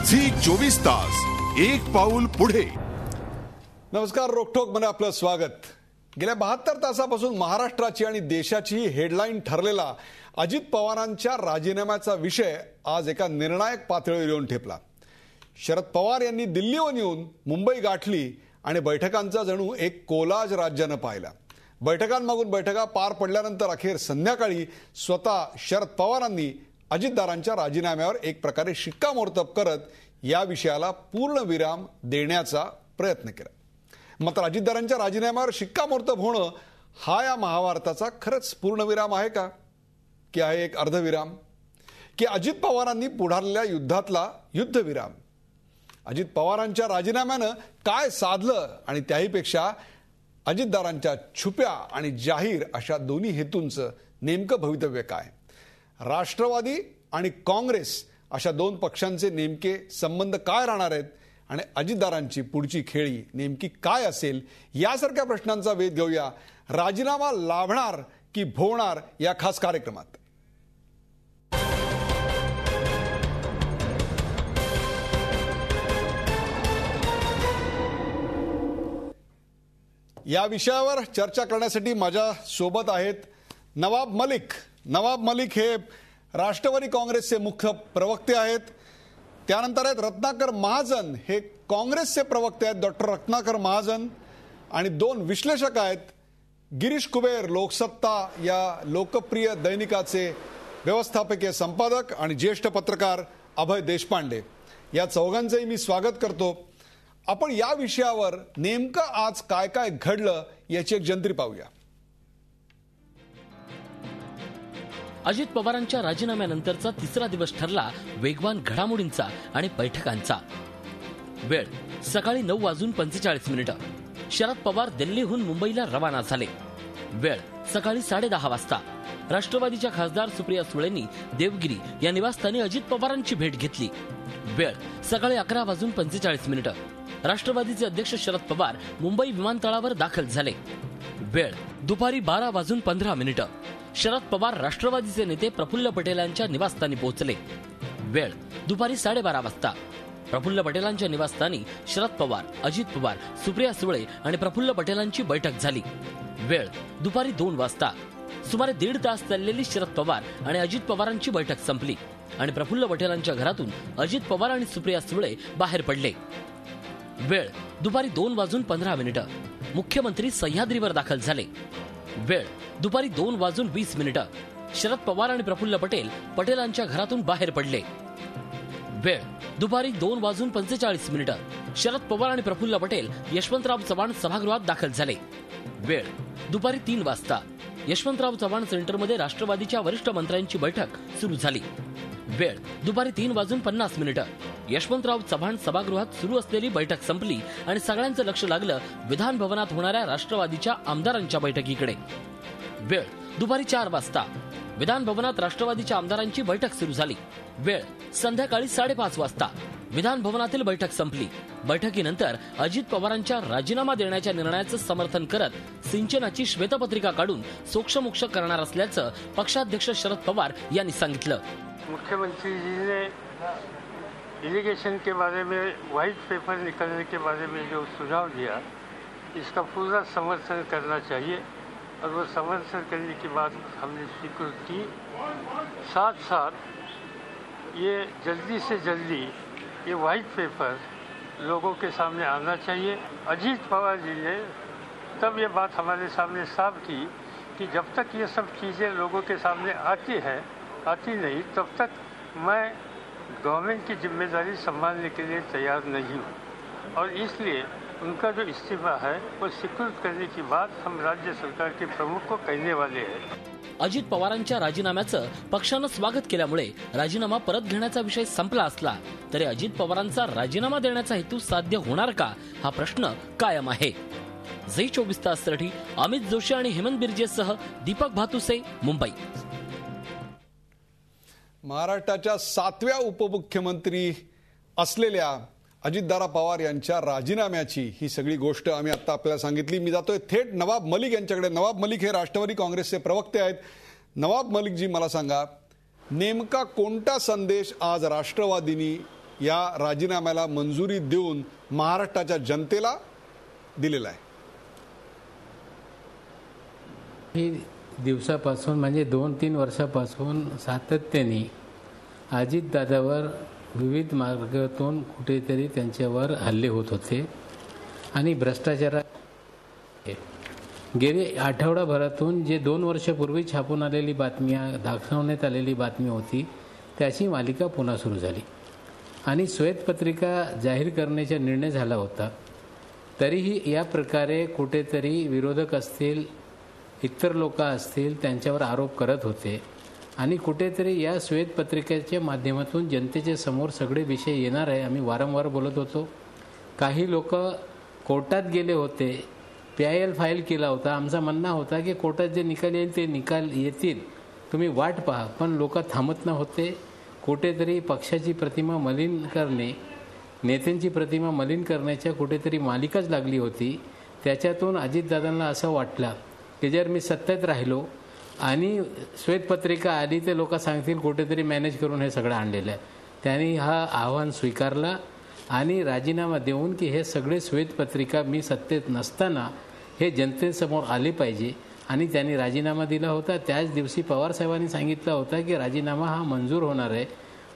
Zee 24 तास एक पाऊल पुढे। नमस्कार, रोकठोक मध्ये आपलं स्वागत। गेल्या 72 तासापासून महाराष्ट्राची आणि देशाची हेडलाईन ठरलेला अजित पवारांच्या राजीनाम्याचा विषय आज एका निर्णायक पातळीवर येऊन ठेपला। शरद पवार यांनी दिल्लीहून येऊन मुंबई गाठली आणि बैठकांचा जणू एक कोलाज राज्यानं पाहिला। बैठकांमागून बैठका पार पडल्यानंतर अखेर संध्याकाळी स्वतः शरद पवारांनी अजितदारांच्या राजीनाम्यावर एक प्रकारे शिक्कामोर्तब करत या विषयाला पूर्णविराम देण्याचा प्रयत्न केला। मात्र अजितदारांच्या राजीनाम्यावर शिक्कामोर्तब होणं हा या महाभारताचा खरंच पूर्णविराम आहे का, की आहे एक अर्धविराम, की अजित पवारांनी पुढारलेल्या युद्धातला युद्धविराम? अजित पवारांच्या राजीनाम्यानं काय साधलं आणि त्याहीपेक्षा अजितदारांच्या छुप्या आणि जाहीर अशा दोन्ही हेतूंचं नेमकं भवितव्य काय? राष्ट्रवादी आणि काँग्रेस अशा दोन पक्षांचे नेमके संबंध काय राहणार आहेत आणि अजितदारांची पुढची खेळी नेमकी काय असेल यासारख्या प्रश्नांचा वेध घेऊया राजीनामा लाभणार की भोवणार या खास कार्यक्रमात। या विषयावर चर्चा करण्यासाठी माझ्या सोबत आहेत नवाब मलिक। नवाब मलिक हे राष्ट्रवादी काँग्रेसचे मुख्य प्रवक्ते आहेत। त्यानंतर आहेत रत्नाकर महाजन, हे काँग्रेसचे प्रवक्ते आहेत, डॉक्टर रत्नाकर महाजन। आणि दोन विश्लेषक आहेत, गिरीश कुबेर, लोकसत्ता या लोकप्रिय दैनिकाचे व्यवस्थापकीय संपादक आणि ज्येष्ठ पत्रकार अभय देशपांडे। या चौघांचंही मी स्वागत करतो। आपण या विषयावर नेमकं आज काय काय घडलं याची एक जंत्री पाहूया। अजित पवारांच्या राजीनाम्यानंतरचा तिसरा दिवस ठरला वेगवान घडामोडींचा आणि बैठकांचा। वेळ सकाळी 9:45 शरद पवार दिल्लीहून मुंबईला रवाना झाले। वेळ सकाळी 10:30 वाजता राष्ट्रवादीच्या खासदार सुप्रिया सुळेंनी देवगिरी या निवासस्थानी अजित पवारांची भेट घेतली। वेळ सकाळी 11:45 राष्ट्रवादीचे अध्यक्ष शरद पवार मुंबई विमानतळावर दाखल झाले। वेळ दुपारी 12:15 शरद पवार राष्ट्रवादीचे नेते प्रफुल्ल पटेलांच्या निवासस्थानी पोहोचले। वेळ दुपारी 12:30 वाजता प्रफुल्ल पटेलांच्या निवासस्थानी शरद पवार, अजित पवार, सुप्रिया सुळे आणि प्रफुल्ल पटेलांची बैठक झाली। वेळ दुपारी 2 वाजता सुमारे 1.5 तास चाललेली शरद पवार आणि अजित पवारांची बैठक संपली आणि प्रफुल्ल पटेलांच्या घरातून अजित पवार आणि सुप्रिया सुळे बाहेर पडले। वेळ दुपारी 2:15 मुख्यमंत्री सह्याद्रीवर दाखल झाले। वेळ दुपारी 2:20 शरद पवार आणि प्रफुल्ल पटेल पटेलांच्या घरातून बाहेर पडले। वेळ दुपारी 2:45 शरद पवार आणि प्रफुल्ल पटेल यशवंतराव चव्हाण सभागृहात दाखल झाले। वेळ दुपारी 3 वाजता यशवंतराव चव्हाण सेंटरमध्ये राष्ट्रवादीच्या वरिष्ठ मंत्र्यांची बैठक सुरू झाली। वेळ दुपारी 3:50 यशवंतराव चव्हाण सभागृहात सुरू असलेली बैठक संपली आणि सगळ्यांचं लक्ष लागलं विधान भवनात होणाऱ्या राष्ट्रवादीच्या आमदारांच्या बैठकीकडे। वेळ दुपारी 4 वाजता विधान भवनात राष्ट्रवादीच्या आमदारांची बैठक सुरू झाली। वेळ संध्याकाळी 5:30 वाजता विधान भवनातील बैठक संपली। बैठकीनंतर अजित पवारांच्या राजीनामा देण्याच्या निर्णयाचं समर्थन करत सिंचनाची श्वेतपत्रिका काढून सोक्षमोक्ष करणार असल्याचं पक्षाध्यक्ष शरद पवार यांनी सांगितलं। मुख्यमंत्री जी ने इरिगेशन के बारे में व्हाइट पेपर निकलने के बारे में जो सुझाव दिया, इसका पूरा समर्थन करना चाहिए और वो समर्थन करने की बात हमने स्वीकृत की। साथ साथ ये जल्दी से जल्दी ये व्हाइट पेपर लोगों के सामने आना चाहिए। अजीत पवार जी ने तब ये बात हमारे सामने साफ की कि जब तक ये सब चीज़ें लोगों के सामने आती नहीं तब तक मैं गवर्नमेंट की जिम्मेदारी संभालने के लिए तैयार नहीं हूँ और इसलिए उनका जो इस्तीफा है वो स्वीकृत करने की बात हम राज्य सरकार के प्रमुख को कहने वाले हैं। अजित पवारांच्या राजीनाम्याचं पक्षानं स्वागत केल्यामुळे राजीनामा परत घेण्याचा विषय संपला असला तरी अजित पवारांचा राजीनामा देण्याचा हेतू साध्य होणार का हा प्रश्न कायम आहे। झी 24 ताससाठी अमित जोशी आणि हेमंत बिर्जेसह दीपक भातुसे, मुंबई। महाराष्ट्राच्या 7व्या उपमुख्यमंत्री असलेल्या अजितदादा पवार यांच्या राजीनाम्याची ही सगळी गोष्ट आम्ही आता आपल्याला सांगितली। मी जातोय थेट नवाब मलिक यांच्याकडे। नवाब मलिक हे राष्ट्रवादी काँग्रेसचे प्रवक्ते आहेत। नवाब मलिक जी, मला सांगा नेमका कोणता संदेश आज राष्ट्रवादीनी या राजीनाम्याला मंजुरी देऊन महाराष्ट्राच्या जनतेला दिलेला आहे. ही दिवसापासून म्हणजे 2-3 वर्षापासून सातत्याने अजितदादावर विविध मार्गातून कुठेतरी त्यांच्यावर हल्ले होत होते आणि भ्रष्टाचार गेले आठवडाभरातून जे 2 वर्षापूर्वी छापून आलेली बातमी दाखवण्यात आलेली बातमी होती त्याची मालिका पुन्हा सुरू झाली आणि श्वेतपत्रिका जाहीर करण्याचा निर्णय झाला होता. तरीही या प्रकारे कुठेतरी विरोधक असतील इतर लोक असतील त्यांच्यावर आरोप करत होते आणि कुठेतरी या श्वेतपत्रिकेच्या माध्यमातून जनतेच्या समोर सगळे विषय येणार आहे. आम्ही वारंवार बोलत होतो. काही लोक कोर्टात गेले होते, PIL फाईल केला होता. आमचा म्हणणं होता की कोर्टात जे निकाल येईल ते निकाल येतील, तुम्ही वाट पहा. पण लोक थांबत न होते. कुठेतरी पक्षाची प्रतिमा मलिन करणे, नेत्यांची प्रतिमा मलिन करण्याच्या कुठेतरी मालिकाच लागली होती. त्याच्यातून अजितदादांना असं वाटलं की जर मी सत्तेत राहिलो आणि श्वेतपत्रिका आली तर लोक सांगतील कुठेतरी मॅनेज करून हे सगळं आणलेलं आहे. त्यांनी हा आव्हान स्वीकारला आणि राजीनामा देऊन की हे सगळे श्वेतपत्रिका मी सत्तेत नसताना हे जनतेसमोर आले पाहिजे आणि त्यांनी राजीनामा दिला होता. त्याच दिवशी पवारसाहेबांनी सांगितलं होतं की राजीनामा हा मंजूर होणार आहे.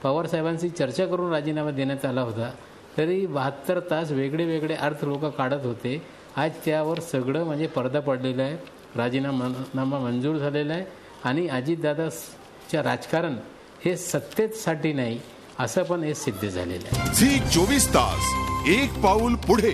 पवारसाहेबांशी चर्चा करून राजीनामा देण्यात आला होता. तरी 72 तास वेगळे वेगळे अर्थ लोक काढत होते. आज त्यावर सगळं म्हणजे पडदा पडलेला आहे. राजीनामा मंजूर झालेला आहे आणि अजितदादाच्या राजकारण हे सत्तेसाठी नाही असं पण हे सिद्ध झालेलं आहे. झी 24 तास एक पाऊल पुढे.